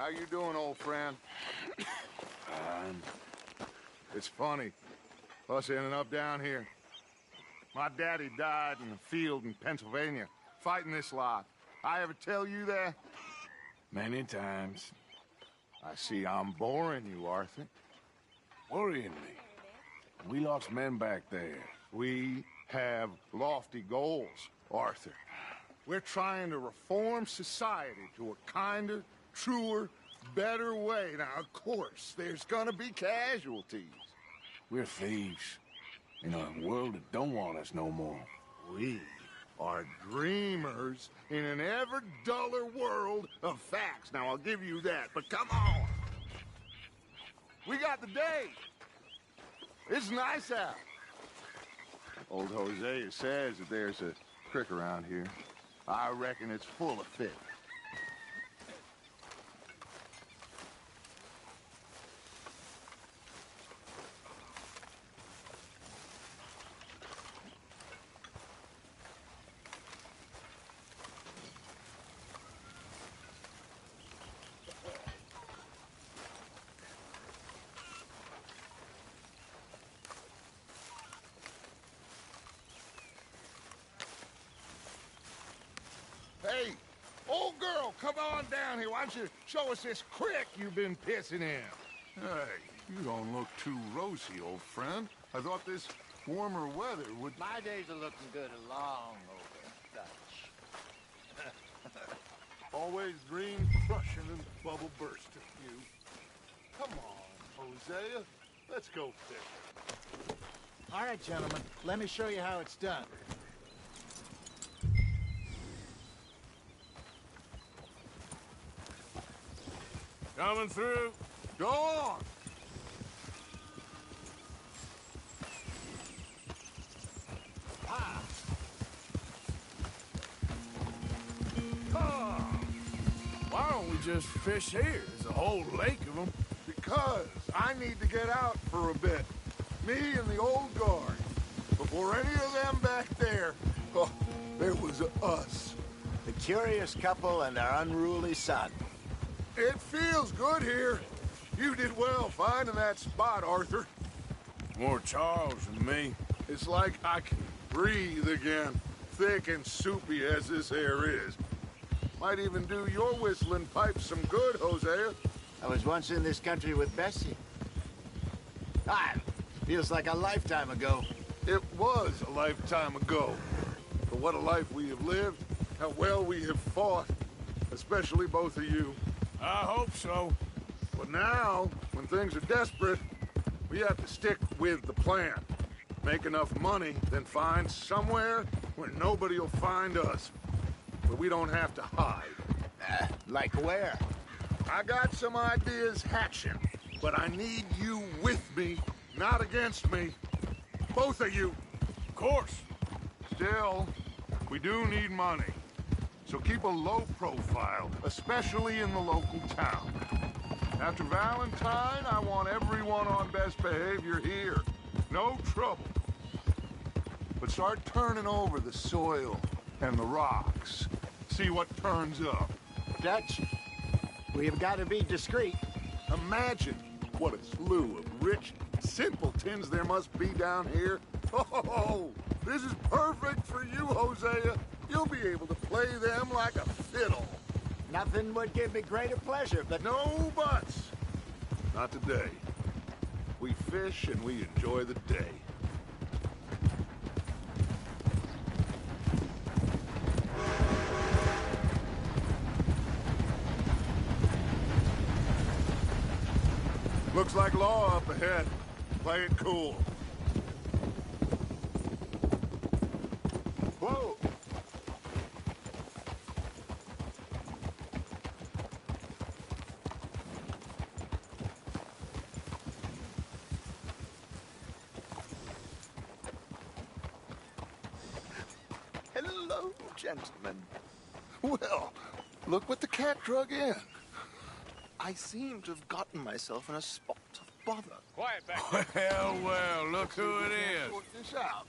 How you doing, old friend? It's funny, us ending up down here. My daddy died in a field in Pennsylvania, fighting this lot. I ever tell you that? Many times. I see I'm boring you, Arthur. Worrying me. We lost men back there. We have lofty goals, Arthur. We're trying to reform society to a kinder, truer, better way. Now, of course, there's gonna be casualties. We're thieves. In a world that don't want us no more. We are dreamers in an ever duller world of facts. Now, I'll give you that, but come on. We got the day. It's nice out. Old Hosea says that there's a creek around here. I reckon it's full of fish. Hey, old girl, come on down here. Why don't you show us this creek you've been pissing in? Hey, you don't look too rosy, old friend. I thought this warmer weather would... My days are looking good along over Dutch. Always green crushing and bubble bursting, you. Come on, Hosea. Let's go fish. All right, gentlemen, let me show you how it's done. Coming through. Go on. Why don't we just fish here? There's a whole lake of them. Because I need to get out for a bit. Me and the old guard. Before any of them back there, oh, there was us. The curious couple and their unruly son. It feels good here. You did well finding that spot, Arthur. More Charles than me. It's like I can breathe again, thick and soupy as this air is. Might even do your whistling pipes some good, Hosea. I was once in this country with Bessie. Feels like a lifetime ago. It was a lifetime ago. But what a life we have lived, how well we have fought, especially both of you. I hope so. But now, when things are desperate, we have to stick with the plan. Make enough money, then find somewhere where nobody will find us. Where we don't have to hide. Like where? I got some ideas hatching, but I need you with me, not against me. Both of you. Of course. Still, we do need money. So keep a low profile, especially in the local town. After Valentine, I want everyone on best behavior here. No trouble. But start turning over the soil and the rocks. See what turns up. Dutch, we've got to be discreet. Imagine what a slew of rich simpletons there must be down here. Oh, this is perfect for you, Hosea. You'll be able to play them like a fiddle. Nothing would give me greater pleasure, but... No buts. Not today. We fish and we enjoy the day. Looks like law up ahead. Play it cool. Whoa! Hello, gentlemen. Well, look what the cat drug in. I seem to have gotten myself in a spot of bother. Quiet back there. Well, look who it is. Sort this out.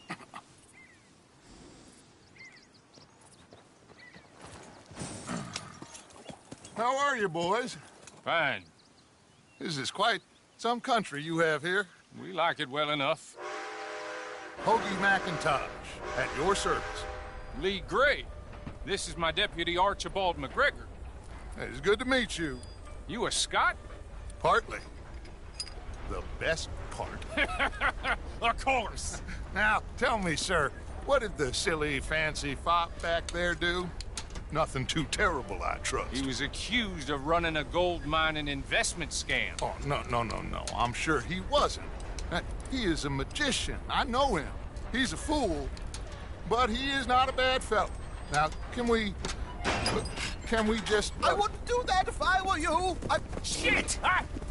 How are you, boys? Fine. This is quite some country you have here. We like it well enough. Hoagie McIntosh, at your service. Lee Gray. This is my deputy Archibald McGregor. It's good to meet you. You a Scot? Partly. The best part. Of course. Now, tell me, sir, what did the silly, fancy fop back there do? Nothing too terrible, I trust. He was accused of running a gold mining investment scam. Oh, no. I'm sure he wasn't. He is a magician. I know him. He's a fool, but he is not a bad fellow. Now, can we just... I wouldn't do that if I were you. Shit!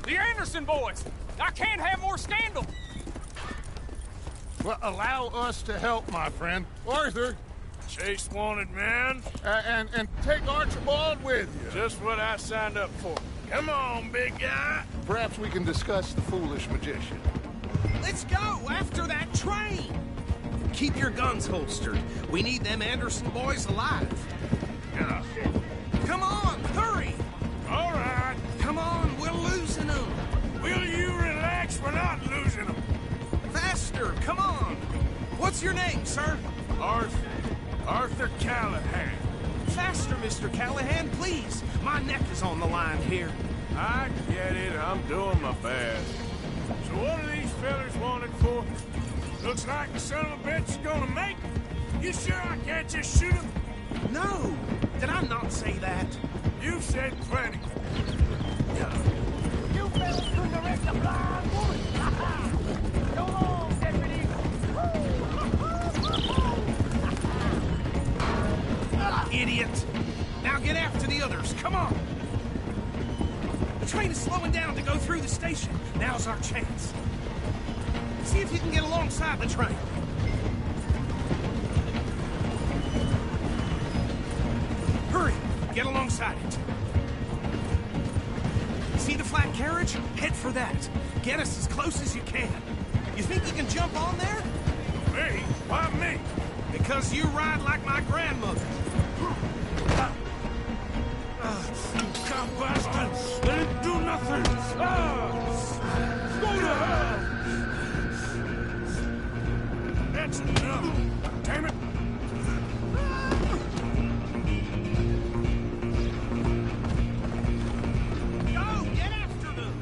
The Anderson boys! I can't have more scandal! Well, allow us to help, my friend. Arthur, Chase wanted man. and take Archibald with you. Just what I signed up for. Come on, big guy. Perhaps we can discuss the foolish magician. Let's go after that train. Keep your guns holstered. We need them Anderson boys alive. Yeah. Come on, hurry. All right. Come on, we're losing them. Will you relax? We're not losing them. Faster, come on. What's your name, sir? Arthur Callahan. Faster, Mr. Callahan, please. My neck is on the line here. I get it. I'm doing my best. So what are these fellers wanted for? Looks like the son of a bitch is gonna make it. You sure I can't just shoot him? No, did I not say that? You said plenty. You fellas couldn't arrest a blind woman! Go on, deputy! Idiot! Now get after the others, come on! The train is slowing down to go through the station. Now's our chance. See if you can get alongside the train. Hurry, get alongside it. See the flat carriage? Head for that. Get us as close as you can. You think you can jump on there? Me? Why me? Because you ride like my grandmother. You cop bastard! They didn't do nothing! Go to hell! That's enough! Damn it! Go, get after them!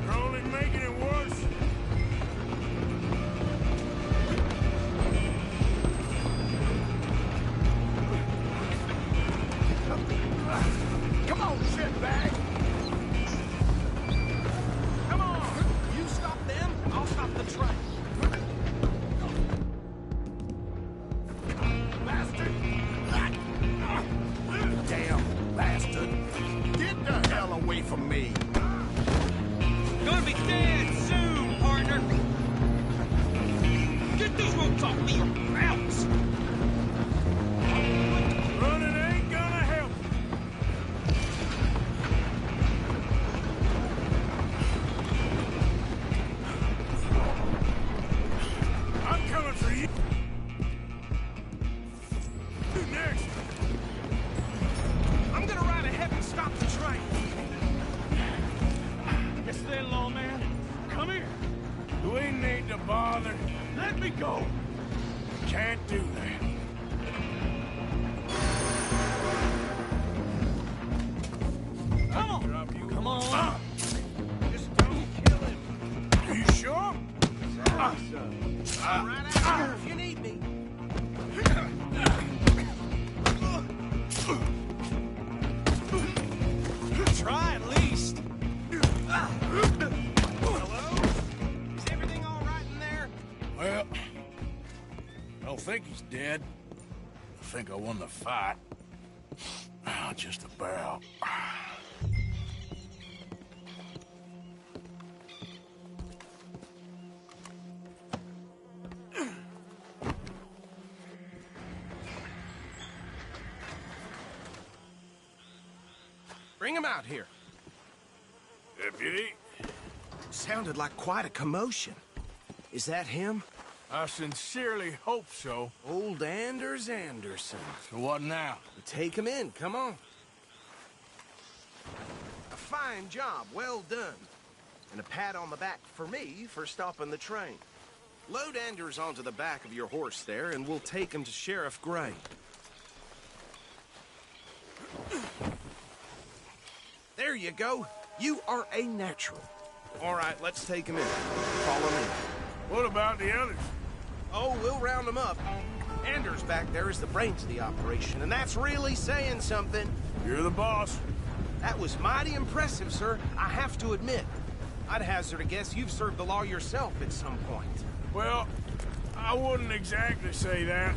You're only making it worse. Come on, shitbag! Come on! You stop them, I'll stop the train. Bastard! Damn bastard! Get the hell away from me! Gonna be dead soon, partner. Get these ropes off me, or else. Running ain't gonna help. I'm coming for you. You next. I'm gonna ride ahead and stop the train. Yes, there, lawman. Come here. We need to bother. Let me go. Can't do that. Come on. Drop you. Come on. Just don't kill him. You sure? Right out here if you need me. Try at least. Hello? Is everything all right in there? Well, I don't think he's dead. I think I won the fight. Just about. Bring him out here. Deputy, Sounded like quite a commotion. Is that him? I sincerely hope so. Old Anders Anderson. So what now? Take him in, come on. fine job. Well done. And a pat on the back for me for stopping the train. Load Anders onto the back of your horse there, and we'll take him to Sheriff Gray. There you go. You are a natural. All right, let's take him in. Follow me. What about the others? Oh, we'll round them up. Anders back there is the brains of the operation, and that's really saying something. You're the boss. That was mighty impressive, sir. I have to admit. I'd hazard a guess you've served the law yourself at some point. Well, I wouldn't exactly say that.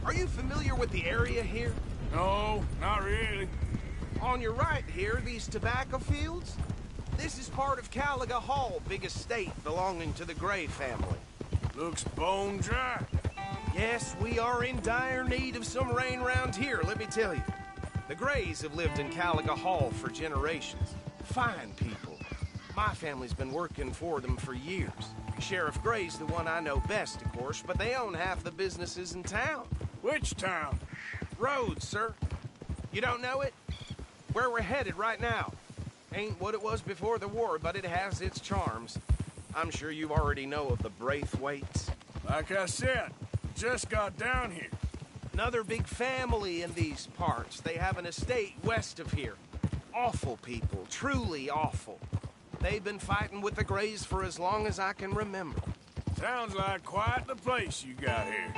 Are you familiar with the area here? No, not really. On your right here, these tobacco fields? This is part of Caliga Hall, big estate belonging to the Gray family. Looks bone dry. Yes, we are in dire need of some rain round here, let me tell you. The Grays have lived in Caliga Hall for generations. Fine people. My family's been working for them for years. Sheriff Gray's the one I know best, of course, but they own half the businesses in town. Which town? Rhodes, sir. You don't know it? Where we're headed right now. Ain't what it was before the war, but it has its charms. I'm sure you already know of the Braithwaites. Like I said, just got down here. Another big family in these parts. They have an estate west of here. Awful people, truly awful. They've been fighting with the Grays for as long as I can remember. Sounds like quite the place you got here.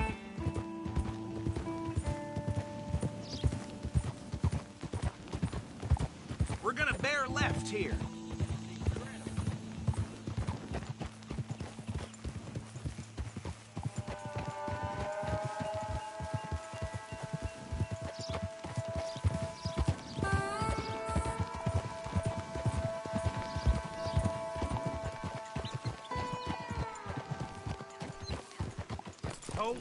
We're gonna bear left here. Oh.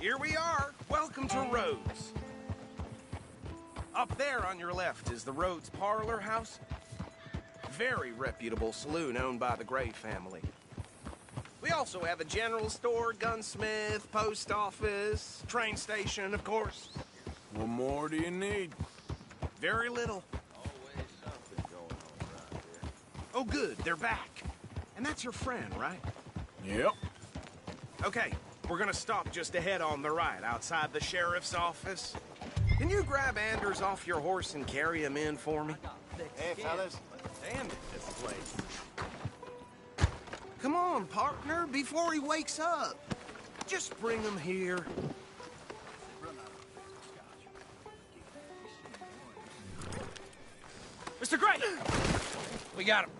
Here we are. Welcome to Rhodes. Up there on your left is the Rhodes Parlor House. Very reputable saloon owned by the Gray family. We also have a general store, gunsmith, post office, train station, of course. What more do you need? Very little. Always something going on around here. Oh, good. They're back. And that's your friend, right? Yep. Okay, we're gonna stop just ahead on the right, outside the sheriff's office. Can you grab Anders off your horse and carry him in for me? Hey, fellas. Damn it, this place. Come on, partner, before he wakes up. Just bring him here. Mr. Gray! We got him.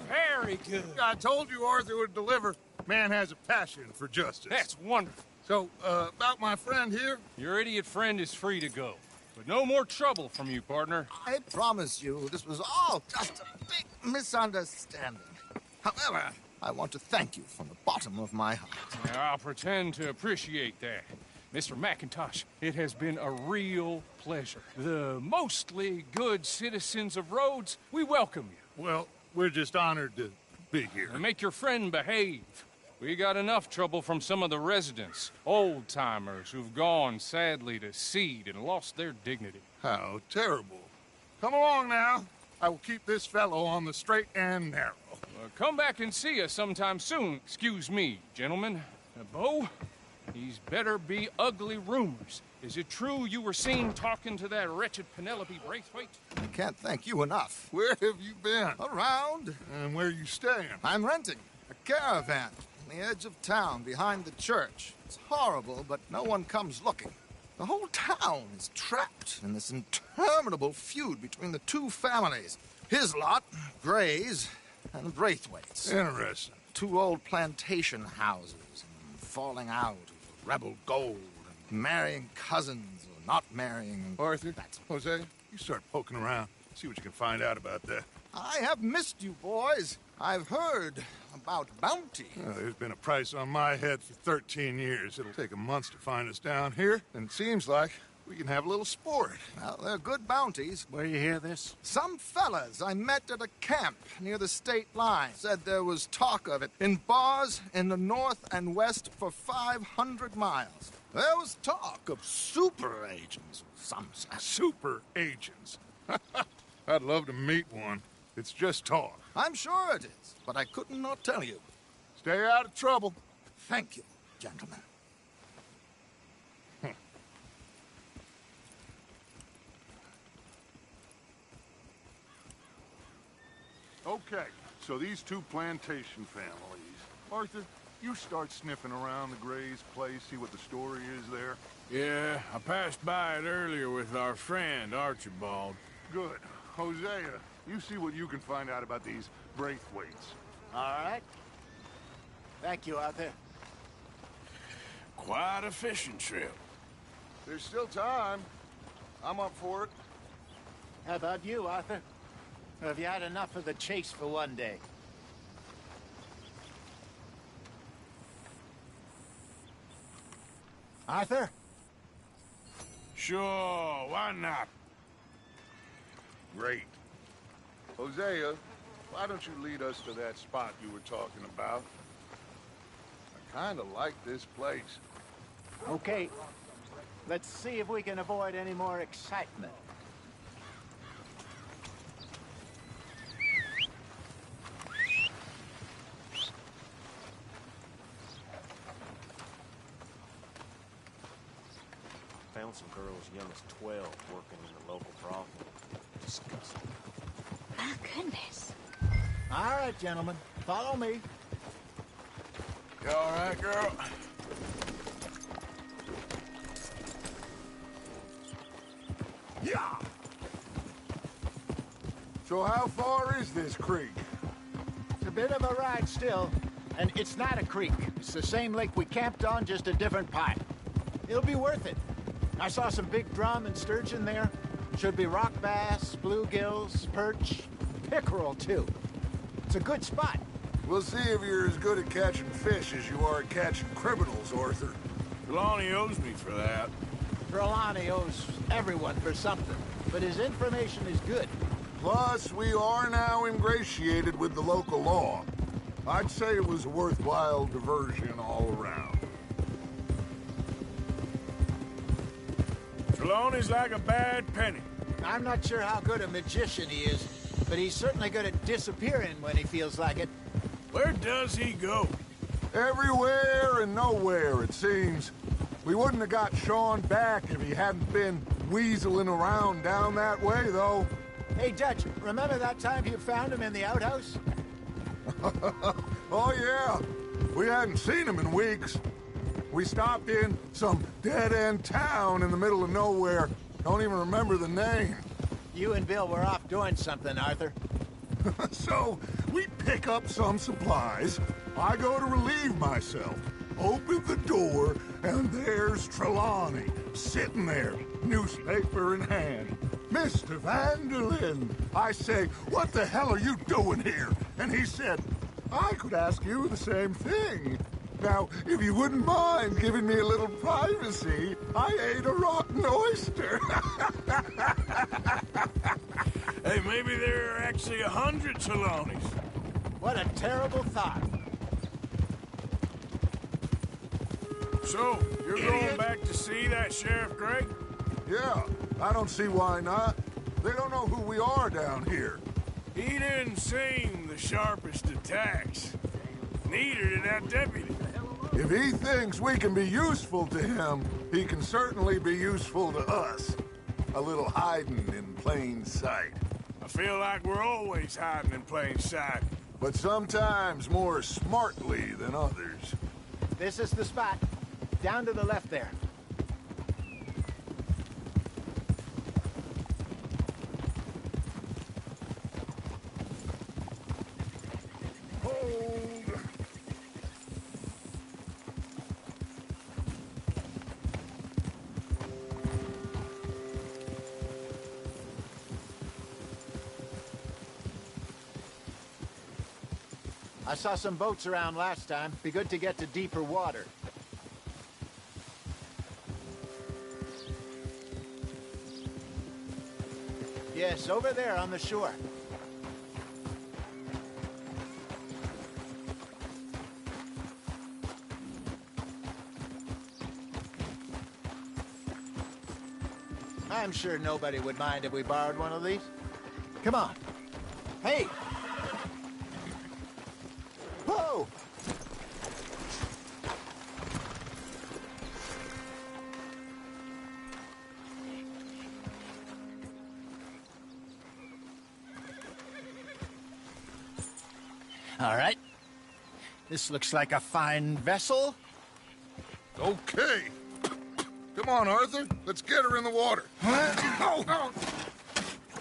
Very good. I told you Arthur would deliver. Man has a passion for justice. That's wonderful. So, about my friend here? Your idiot friend is free to go. But no more trouble from you, partner. I promise you, this was all just a big misunderstanding. However, I want to thank you from the bottom of my heart. Now, I'll pretend to appreciate that. Mr. McIntosh, it has been a real pleasure. The mostly good citizens of Rhodes, we welcome you. Well, we're just honored to be here. And make your friend behave. We got enough trouble from some of the residents, old-timers who've gone, sadly, to seed and lost their dignity. How terrible. Come along now. I will keep this fellow on the straight and narrow. Come back and see us sometime soon. Excuse me, gentlemen. Bo, these better be ugly rumors. Is it true you were seen talking to that wretched Penelope Braithwaite? I can't thank you enough. Where have you been? Around, And where you staying? I'm renting a caravan on the edge of town behind the church. It's horrible, but no one comes looking. The whole town is trapped in this interminable feud between the two families. His lot, Gray's, and the Braithwaites. Interesting. Two old plantation houses, and falling out of rebel gold, and marrying cousins or not marrying. Arthur, Jose, you start poking around. See what you can find out about that. I have missed you, boys. I've heard about bounty. There's been a price on my head for 13 years. It'll take a month to find us down here, and it seems like we can have a little sport. Well, they're good bounties. Where you hear this? Some fellas I met at a camp near the state line said there was talk of it in bars in the north and west for 500 miles. There was talk of super agents, some say. Super agents. I'd love to meet one. It's just talk. I'm sure it is, but I could not tell you. Stay out of trouble. Thank you, gentlemen. Okay, so these two plantation families. Arthur, you start sniffing around the Gray's place, see what the story is there. Yeah, I passed by it earlier with our friend, Archibald. Good. Hosea, you see what you can find out about these Braithwaites. All right. Thank you, Arthur. Quite a fishing trip. There's still time. I'm up for it. How about you, Arthur? Or have you had enough of the chase for one day? Arthur? Sure, why not? Great. Hosea, why don't you lead us to that spot you were talking about? I kinda like this place. Okay. Let's see if we can avoid any more excitement. Found some girl as young as 12 working in the local brothel. Disgusting. My goodness. All right, gentlemen. Follow me. You all right, girl? Yeah! So how far is this creek? It's a bit of a ride still, and it's not a creek. It's the same lake we camped on, just a different pipe. It'll be worth it. I saw some big drum and sturgeon there. Should be rock bass, bluegills, perch, pickerel, too. It's a good spot. We'll see if you're as good at catching fish as you are at catching criminals, Arthur. Trelawney owes me for that. Trelawney owes everyone for something, but his information is good. Plus, we are now ingratiated with the local law. I'd say it was a worthwhile diversion all around. Trelawney's like a bad penny. I'm not sure how good a magician he is, but he's certainly good at disappearing when he feels like it. Where does he go? Everywhere and nowhere, it seems. We wouldn't have got Sean back if he hadn't been weaseling around down that way, though. Hey, Dutch, remember that time you found him in the outhouse? Oh, yeah. We hadn't seen him in weeks. We stopped in some dead-end town in the middle of nowhere. Don't even remember the name. You and Bill were off doing something, Arthur. So, we pick up some supplies. I go to relieve myself. Open the door, and there's Trelawney, sitting there, newspaper in hand. Mr. Van der Linde. I say, what the hell are you doing here? And he said, I could ask you the same thing. Now, if you wouldn't mind giving me a little privacy, I ate a rotten oyster. Hey, maybe there are actually 100 Trelawneys. What a terrible thought. So, you're going back to see that Sheriff Gray? Yeah, I don't see why not. They don't know who we are down here. He didn't seem the sharpest attacks. Neither did that deputy. If he thinks we can be useful to him, he can certainly be useful to us. A little hiding in plain sight. I feel like we're always hiding in plain sight. But sometimes more smartly than others. This is the spot. Down to the left there. Hold. I saw some boats around last time. Be good to get to deeper water. Yes, over there on the shore. I'm sure nobody would mind if we borrowed one of these. Come on. Hey! Whoa! All right. This looks like a fine vessel. Okay. Come on, Arthur. Let's get her in the water. Oh.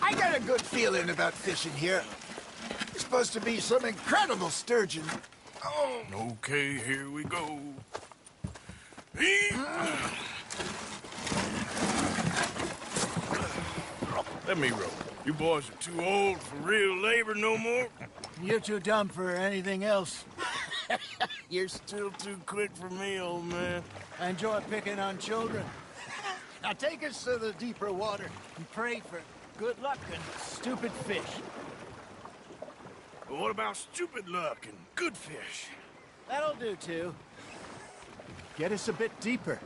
I got a good feeling about fishing here. It's supposed to be some incredible sturgeon. Oh. Okay, here we go. Let me row. You boys are too old for real labor no more. You're too dumb for anything else. You're still too quick for me, old man. I enjoy picking on children. Now take us to the deeper water and pray for good luck and stupid fish. But what about stupid luck and good fish? That'll do, too. Get us a bit deeper.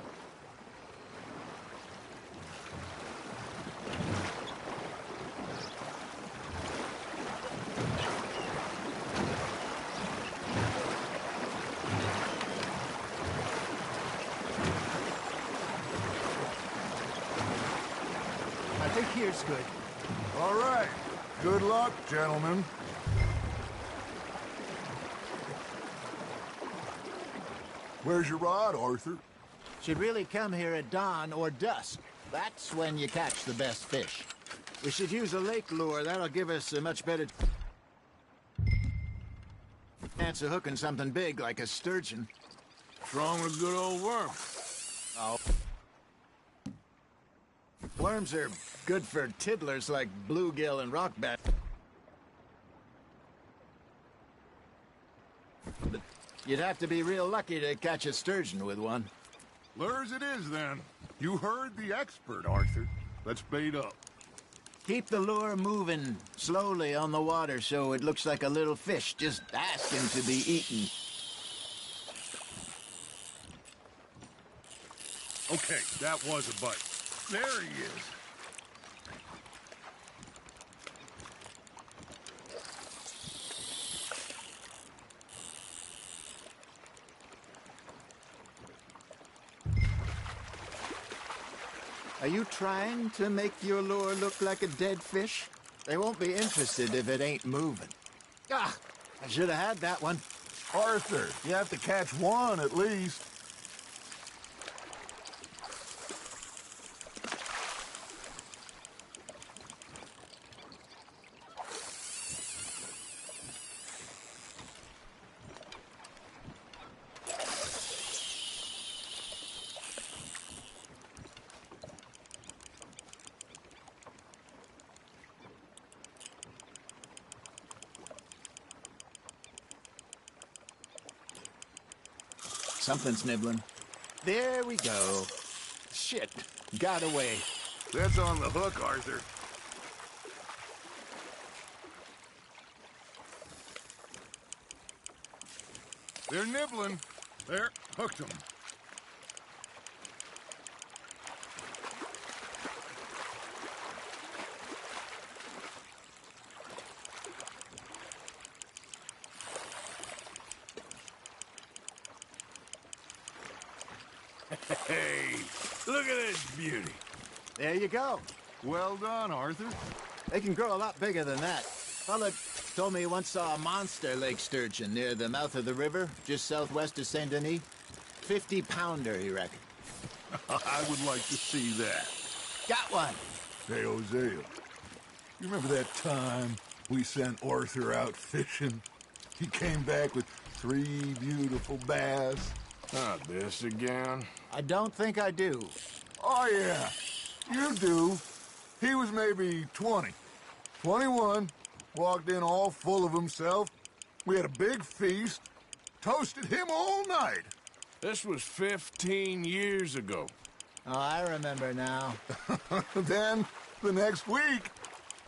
I think here's good. All right. Good luck, gentlemen. Where's your rod, Arthur? Should really come here at dawn or dusk. That's when you catch the best fish. We should use a lake lure. That'll give us a much better chance of hooking something big like a sturgeon. What's wrong with a good old worm? Oh. Worms are good for tiddlers like bluegill and rockbat. But you'd have to be real lucky to catch a sturgeon with one. Lures it is, then. You heard the expert, Arthur. Let's bait up. Keep the lure moving slowly on the water so it looks like a little fish just asking to be eaten. Okay, that was a bite. There he is. Are you trying to make your lure look like a dead fish? They won't be interested if it ain't moving. Ah, I should have had that one. Arthur, you have to catch one at least. Something's nibbling. There we go. Shit, got away. That's on the hook, Arthur. They're nibbling. There, hooked them. Hey, look at this beauty. There you go. Well done, Arthur. They can grow a lot bigger than that. Fella told me he once saw a monster lake sturgeon near the mouth of the river, just southwest of Saint Denis. 50-pounder, he reckoned. I would like to see that. Got one. Hey, Hosea, you remember that time we sent Arthur out fishing? He came back with 3 beautiful bass. Not this again. I don't think I do. Oh, yeah, you do. He was maybe 20, 21, walked in all full of himself. We had a big feast, toasted him all night. This was 15 years ago. Oh, I remember now. Then, the next week,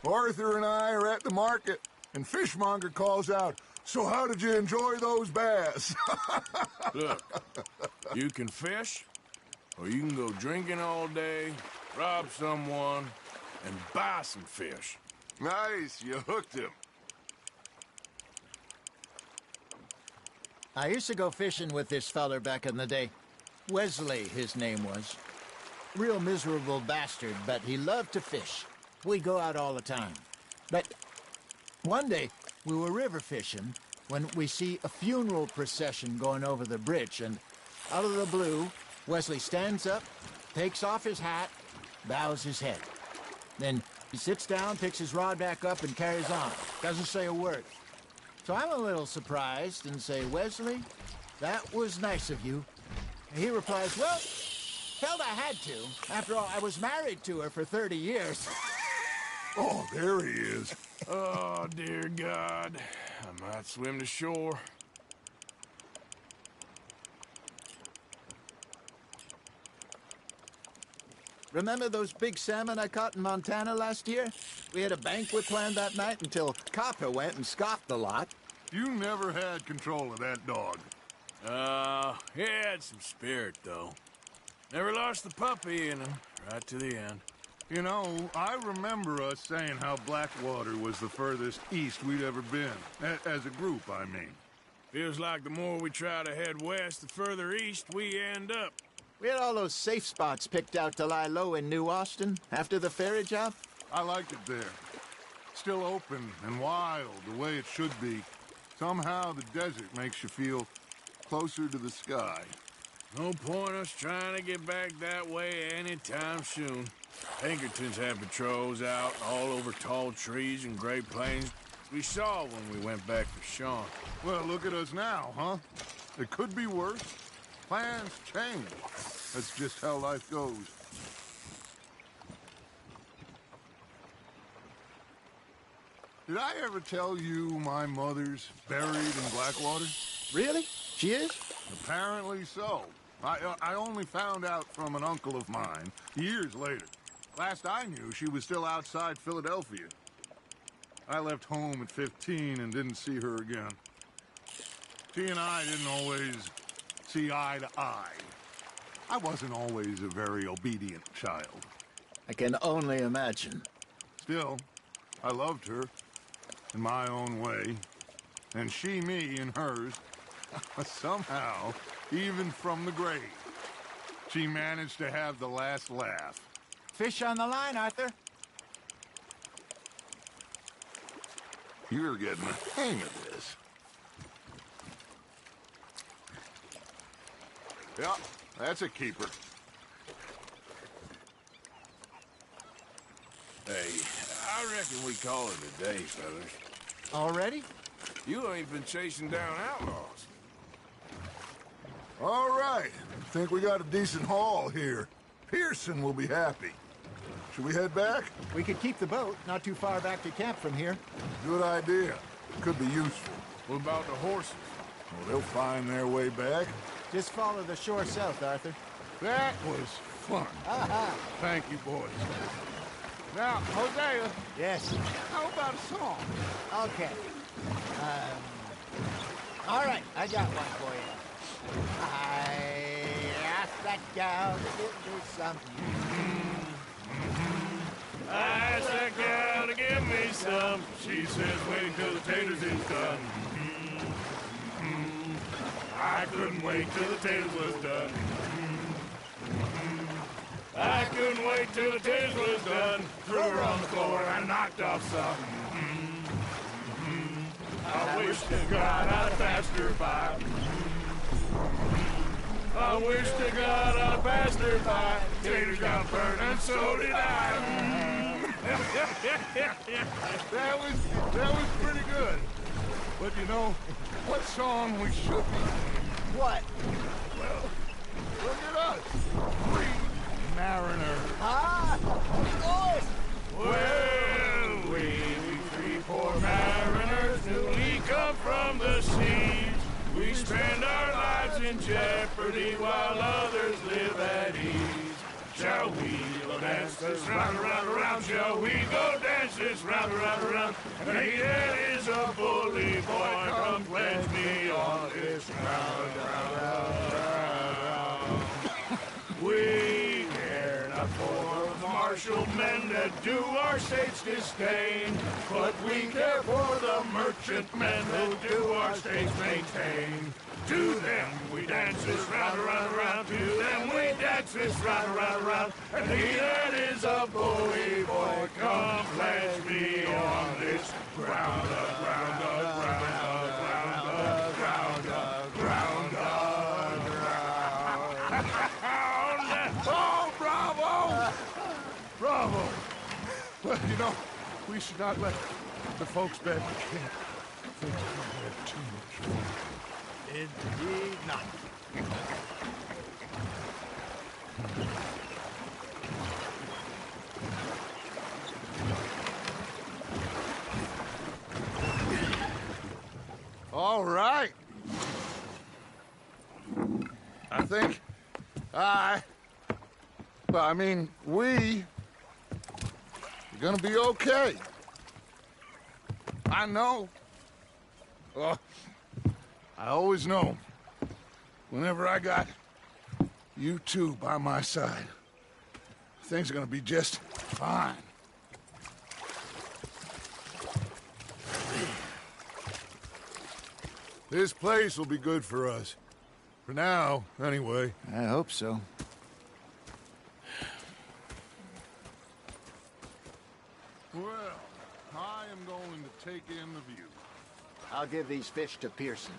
Arthur and I are at the market, and Fishmonger calls out, "So how did you enjoy those bass?" Look, you can fish, or you can go drinking all day, rob someone, and buy some fish. Nice, you hooked him. I used to go fishing with this feller back in the day. Wesley, his name was. Real miserable bastard, but he loved to fish. We'd go out all the time. But one day, we were river fishing when we see a funeral procession going over the bridge, and out of the blue, Wesley stands up, takes off his hat, bows his head. Then he sits down, picks his rod back up, and carries on. Doesn't say a word. So I'm a little surprised and say, Wesley, that was nice of you. And he replies, well, felt I had to. After all, I was married to her for 30 years. Oh, there he is. Oh, dear God. I might swim to shore. Remember those big salmon I caught in Montana last year? We had a banquet planned that night until Copper went and scoffed the lot. You never had control of that dog. He had some spirit, though. Never lost the puppy in him, right to the end. You know, I remember us saying how Blackwater was the furthest east we'd ever been. As a group, I mean. Feels like the more we try to head west, the further east we end up. We had all those safe spots picked out to lie low in New Austin after the ferry job. I liked it there. Still open and wild, the way it should be. Somehow the desert makes you feel closer to the sky. No point us trying to get back that way anytime soon. Pinkertons had patrols out all over tall trees and Great Plains. We saw when we went back for Sean. Well, look at us now, huh? It could be worse. Plans change. That's just how life goes. Did I ever tell you my mother's buried in Blackwater? Really? She is? Apparently so. I only found out from an uncle of mine years later. Last I knew, she was still outside Philadelphia. I left home at 15 and didn't see her again. She and I didn't always see eye to eye. I wasn't always a very obedient child. I can only imagine. Still, I loved her in my own way, and she me in hers. Somehow, even from the grave, she managed to have the last laugh. Fish on the line, Arthur. You're getting the hang of this. Yeah, that's a keeper. Hey, I reckon we call it a day, fellas. Already? You ain't been chasing down outlaws. All right. Think we got a decent haul here. Pearson will be happy. Should we head back? We could keep the boat not too far back to camp from here. Good idea. Could be useful. What about the horses? Well, they'll find their way back. Just follow the shore south, Arthur. That was fun. Thank you, boys. Now, Hosea. Yes. How about a song? Okay. All right, I got one for you. I asked that gal to give me some. I asked that gal to give me some. She says, wait till the taters is done. I couldn't wait till the taters was done. I couldn't wait till the taters was done. Threw her on the floor and knocked off some. I wish to God I'd passed her by. I wish to God I'd passed her by. Taters got burned and so did I. That was pretty good. But you know, what song we should be singing? What? Well, look at us. Three mariners. Of course. Well, we three poor mariners newly come from the seas. We spend our lives in jeopardy while others live at ease. Shall we go dance this round, around, around? Shall we go dance this round, around, around? Hey, that is a bully boy. Come pledge me on this round, round, round, round. We care not for the commercial men that do our state's disdain. But we care for the merchant men that do our state's maintain. To them we dance this round, around, around. To them we dance this round, around, around. And he that is a bully boy, come pledge me on this ground, ground, ground, ground, ground, ground, ground. Oh, bravo! Bravo! Well, you know, we should not let the folks back in camp think we have too much. Indeed not. All right. I think we're gonna be okay. I know. Well, I always know. Whenever I got you two by my side, things are gonna be just fine. This place will be good for us. For now, anyway. I hope so. Well, I am going to take in the view. I'll give these fish to Pearson.